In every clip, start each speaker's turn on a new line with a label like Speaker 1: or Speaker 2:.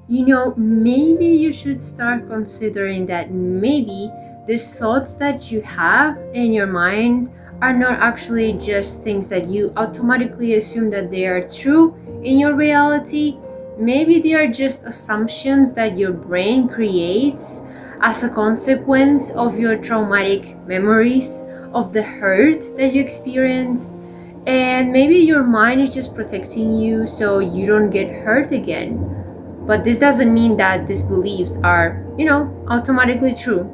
Speaker 1: maybe you should start considering that maybe these thoughts that you have in your mind are not actually just things that you automatically assume that they are true in your reality. Maybe they are just assumptions that your brain creates as a consequence of your traumatic memories, of the hurt that you experienced. And maybe your mind is just protecting you so you don't get hurt again. But this doesn't mean that these beliefs are, automatically true.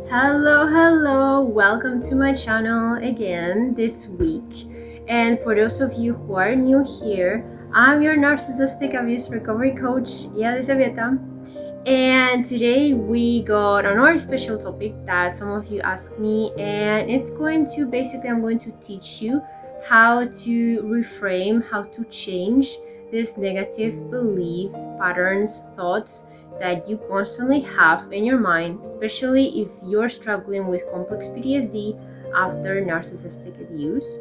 Speaker 1: Hello, welcome to my channel again this week. And for those of you who are new here, I'm your narcissistic abuse recovery coach, Elisabetta. And today we got another special topic that some of you asked me, and it's going to basically, I'm going to teach you how to reframe, how to change these negative beliefs, patterns, thoughts that you constantly have in your mind, especially if you're struggling with complex PTSD after narcissistic abuse.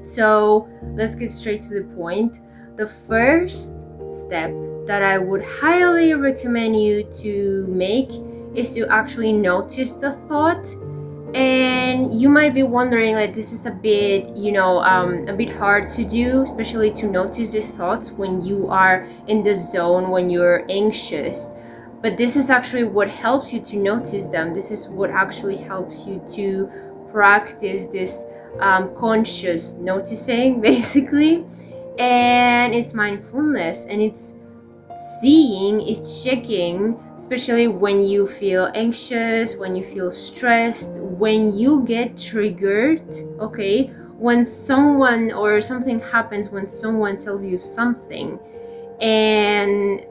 Speaker 1: So let's get straight to the point. The first step that I would highly recommend you to make is to actually notice the thought. And you might be wondering, like, this is a bit hard to do, especially to notice these thoughts when you are in the zone, when you're anxious. But this is actually what helps you to notice them. This is what actually helps you to practice this conscious noticing, basically. And it's mindfulness, and it's seeing, it's checking, especially when you feel anxious, when you feel stressed, when you get triggered, okay? When someone or something happens, when someone tells you something, and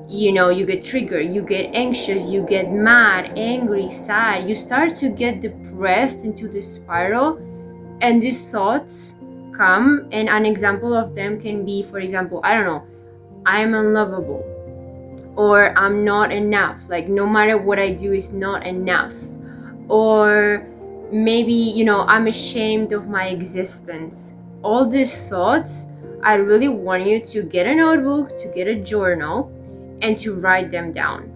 Speaker 1: you get triggered, you get anxious, you get mad, angry, sad, you start to get depressed into this spiral, and these thoughts come. And an example of them can be, for example, I don't know, I'm unlovable, or I'm not enough, like no matter what I do is not enough, or maybe I'm ashamed of my existence. All these thoughts, I really want you to get a notebook, to get a journal, and to write them down,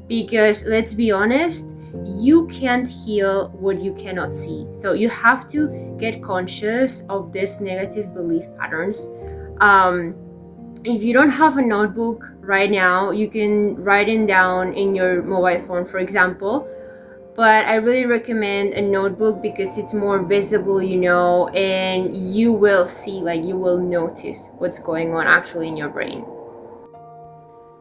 Speaker 1: because let's be honest, you can't heal what you cannot see. So you have to get conscious of these negative belief patterns. If you don't have a notebook right now, you can write it down in your mobile phone, for example. But I really recommend a notebook because it's more visible, and you will see, like, you will notice what's going on actually in your brain.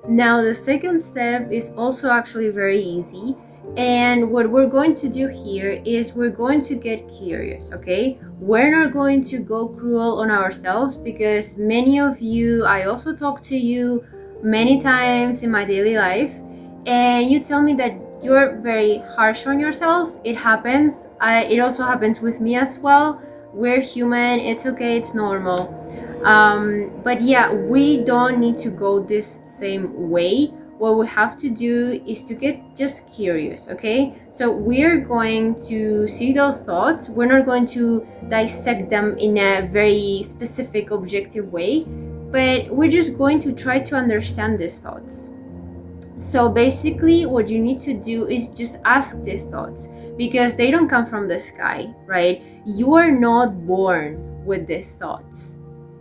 Speaker 1: Now, the second step is also actually very easy. And what we're going to do here is we're going to get curious, okay? We're not going to go cruel on ourselves, because many of you, I also talk to you many times in my daily life, and you tell me that you're very harsh on yourself. It happens. It also happens with me as well. We're human. It's okay. It's normal. But yeah, we don't need to go this same way. What we have to do is to get just curious, okay? So we're going to see those thoughts. We're not going to dissect them in a very specific, objective way, but we're just going to try to understand these thoughts. So basically, what you need to do is just ask these thoughts, because they don't come from the sky, right? You are not born with these thoughts.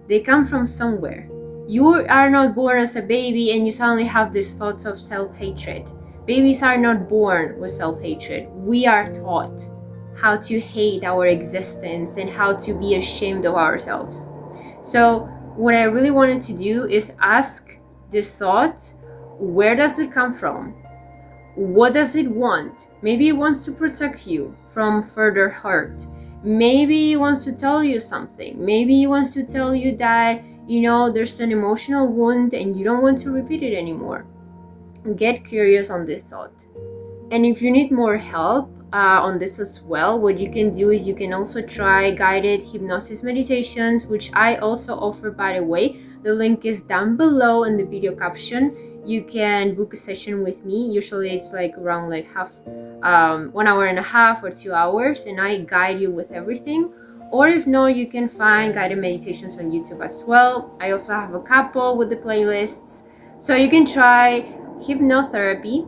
Speaker 1: They come from somewhere. You are not born as a baby and you suddenly have these thoughts of self-hatred. Babies are not born with self-hatred. We are taught how to hate our existence and how to be ashamed of ourselves. So what I really wanted to do is ask this thought, where does it come from? What does it want? Maybe it wants to protect you from further hurt. Maybe it wants to tell you something. Maybe it wants to tell you that there's an emotional wound and you don't want to repeat it anymore. Get curious on this thought. And if you need more help on this as well, what you can do is you can also try guided hypnosis meditations, which I also offer, by the way. The link is down below in the video caption. You can book a session with me. Usually it's like around like 1.5 hours or 2 hours, and I guide you with everything. or if not, you can find guided meditations on YouTube as well. I also have a couple with the playlists. So you can try hypnotherapy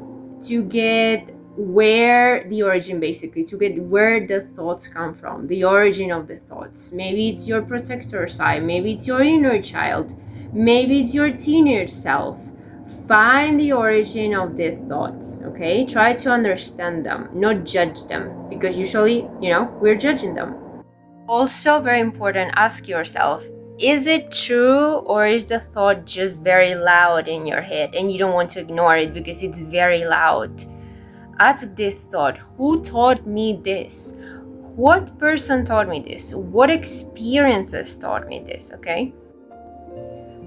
Speaker 1: to get where the origin, basically, to get where the thoughts come from, the origin of the thoughts. Maybe it's your protector side, maybe it's your inner child, maybe it's your teenage self. Find the origin of the thoughts, okay? Try to understand them, not judge them, because usually, we're judging them. Also, very important, ask yourself, is it true, or is the thought just very loud in your head and you don't want to ignore it because it's very loud? Ask this thought, who taught me this? What person taught me this? What experiences taught me this, okay?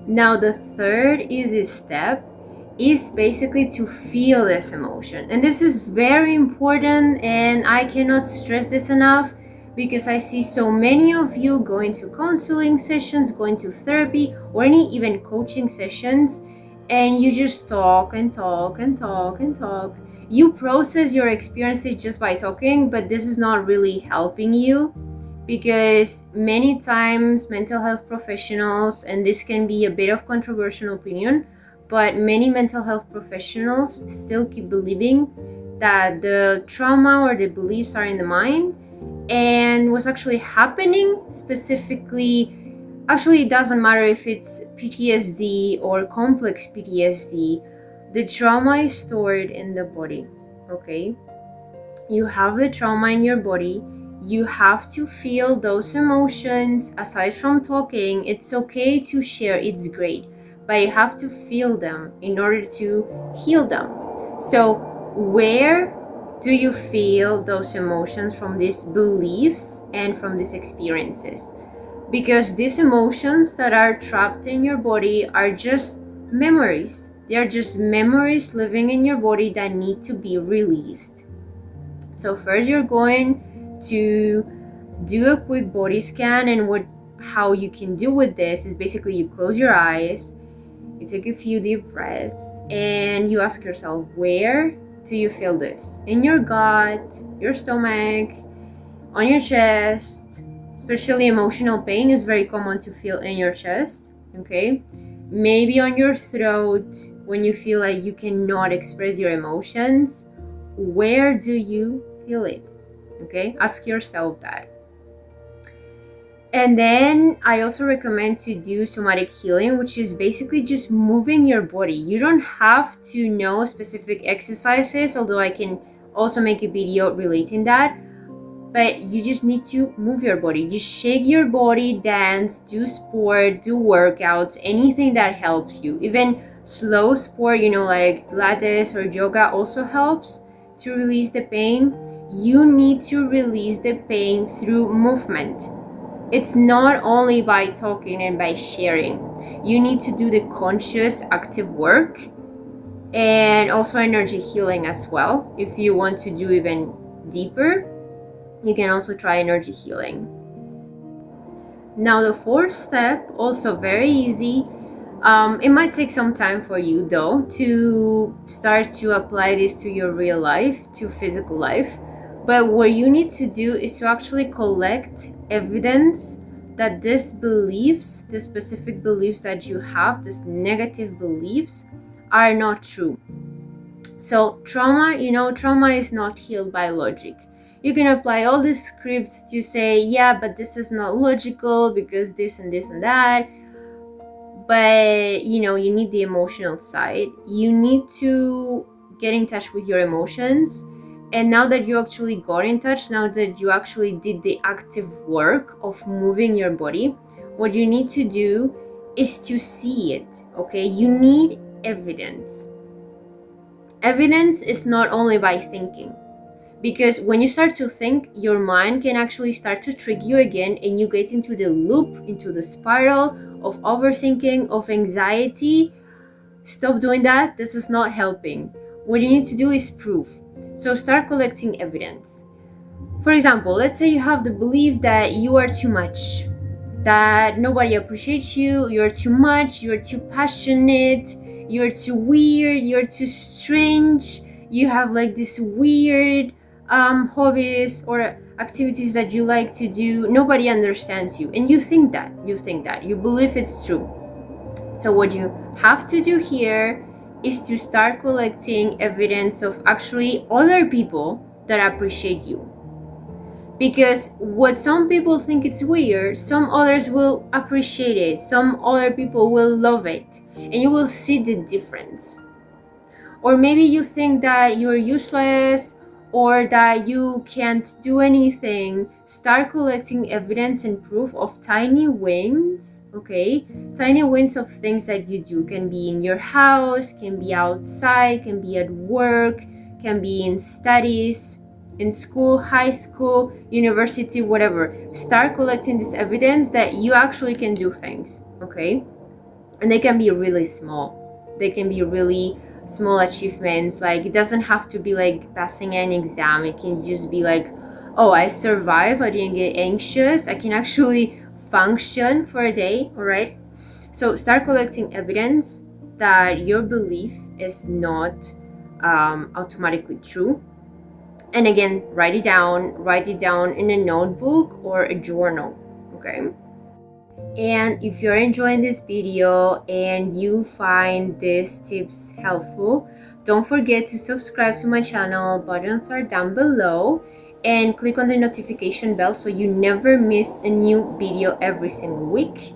Speaker 1: Now, the third easy step is basically to feel this emotion. And this is very important, and I cannot stress this enough, because I see so many of you going to counseling sessions, going to therapy, or any even coaching sessions, and you just talk and talk and talk and talk. You process your experiences just by talking, but this is not really helping you, because many times mental health professionals, and this can be a bit of controversial opinion, but many mental health professionals still keep believing that the trauma or the beliefs are in the mind, and what's actually happening specifically, actually it doesn't matter if it's PTSD or complex PTSD, the trauma is stored in the body, okay? You have the trauma in your body. You have to feel those emotions. Aside from talking, it's okay to share, it's great, but you have to feel them in order to heal them. So where do you feel those emotions from these beliefs and from these experiences? Because these emotions that are trapped in your body are just memories. They are just memories living in your body that need to be released. So first you're going to do a quick body scan, and how you can do with this is basically you close your eyes, you take a few deep breaths, and you ask yourself, where do you feel this? In your gut, your stomach, on your chest. Especially emotional pain is very common to feel in your chest, okay? Maybe on your throat, when you feel like you cannot express your emotions. Where do you feel it? Okay, ask yourself that. And then I also recommend to do somatic healing, which is basically just moving your body. You don't have to know specific exercises, although I can also make a video relating that. But you just need to move your body. Just shake your body, dance, do sport, do workouts, anything that helps you. Even slow sport, like Pilates or yoga also helps to release the pain. You need to release the pain through movement. It's not only by talking and by sharing. You need to do the conscious, active work, and also energy healing as well. If you want to do even deeper, you can also try energy healing. Now the fourth step, also very easy. It might take some time for you though to start to apply this to your real life, to physical life. But what you need to do is to actually collect evidence that these beliefs, the specific beliefs that you have, these negative beliefs, are not true. So trauma is not healed by logic. You can apply all these scripts to say, yeah, but this is not logical because this and this and that. But you need the emotional side. You need to get in touch with your emotions. And now that you actually got in touch, now that you actually did the active work of moving your body, what you need to do is to see it, okay? You need evidence. Evidence is not only by thinking, because when you start to think, your mind can actually start to trick you again, and you get into the loop, into the spiral of overthinking, of anxiety. Stop doing that. This is not helping. What you need to do is proof. So start collecting evidence. For example, let's say you have the belief that you are too much, that nobody appreciates you, you're too much, you're too passionate, you're too weird, you're too strange, you have like this weird hobbies, or activities that you like to do, nobody understands you, and you think that, you believe it's true. So what you have to do here is to start collecting evidence of actually other people that appreciate you. Because what some people think it's weird, some others will appreciate it, some other people will love it, and you will see the difference. Or maybe you think that you're useless or that you can't do anything. Start collecting evidence and proof of tiny wins, okay? Tiny wins of things that you do. Can be in your house, can be outside, can be at work, can be in studies, in school, high school, university, whatever. Start collecting this evidence that you actually can do things, okay? And they can be really small. They can be really small achievements. Like, it doesn't have to be like passing an exam. It can just be like, oh, I survived, I didn't get anxious, I can actually function for a day. All right, so start collecting evidence that your belief is not automatically true. And again, write it down in a notebook or a journal, okay? And if you're enjoying this video and you find these tips helpful, don't forget to subscribe to my channel. Buttons are down below, and click on the notification bell so you never miss a new video every single week.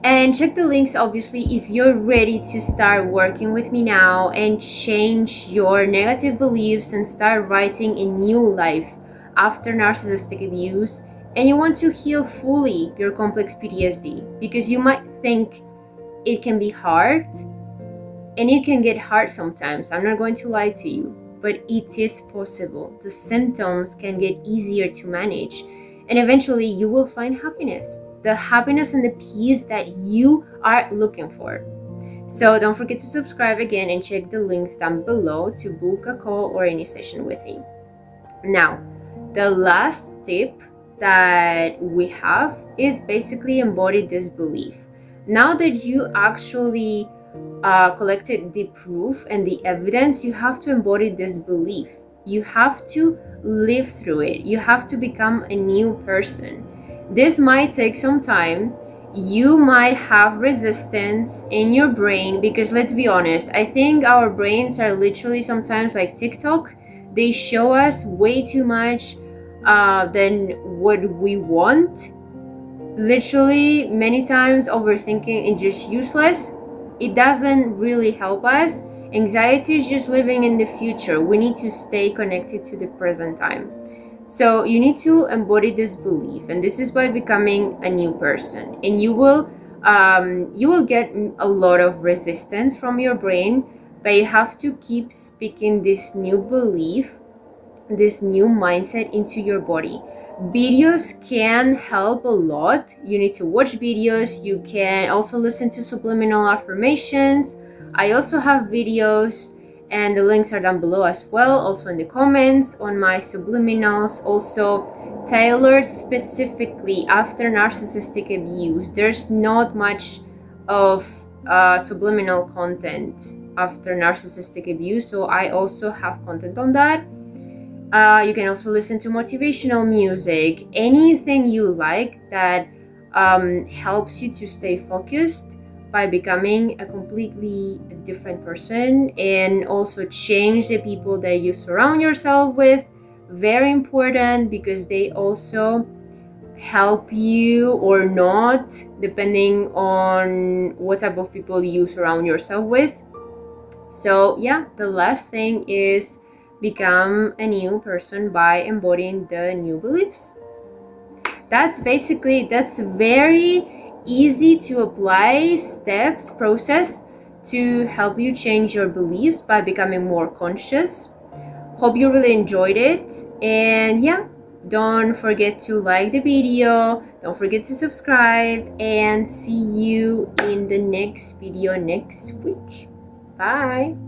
Speaker 1: And check the links, obviously, if you're ready to start working with me now and change your negative beliefs and start writing a new life after narcissistic abuse, and you want to heal fully your complex PTSD. Because you might think it can be hard, and it can get hard sometimes. I'm not going to lie to you, but it is possible. The symptoms can get easier to manage, and eventually you will find happiness. The happiness and the peace that you are looking for. So don't forget to subscribe again and check the links down below to book a call or any session with me. Now, the last tip that we have is basically embody this belief. Now that you actually collected the proof and the evidence, you have to embody this belief. You have to live through it. You have to become a new person. This might take some time. You might have resistance in your brain, because let's be honest, I think our brains are literally sometimes like TikTok. They show us way too much than what we want. Literally, many times overthinking is just useless. It doesn't really help us. Anxiety is just living in the future. We need to stay connected to the present time. So you need to embody this belief, and this is by becoming a new person. And you will get a lot of resistance from your brain, but you have to keep speaking this new belief, this new mindset into your body. Videos can help a lot. You need to watch videos. You can also listen to subliminal affirmations. I also have videos, and the links are down below as well, also in the comments, on my subliminals, also tailored specifically after narcissistic abuse. There's not much of subliminal content after narcissistic abuse, so I also have content on that. You can also listen to motivational music, anything you like that helps you to stay focused by becoming a completely different person, and also change the people that you surround yourself with. Very important, because they also help you or not, depending on what type of people you surround yourself with. So yeah, the last thing is become a new person by embodying the new beliefs. That's very easy to apply process to help you change your beliefs by becoming more conscious. Hope you really enjoyed it, and yeah, don't forget to like the video, don't forget to subscribe, and see you in the next video next week. Bye.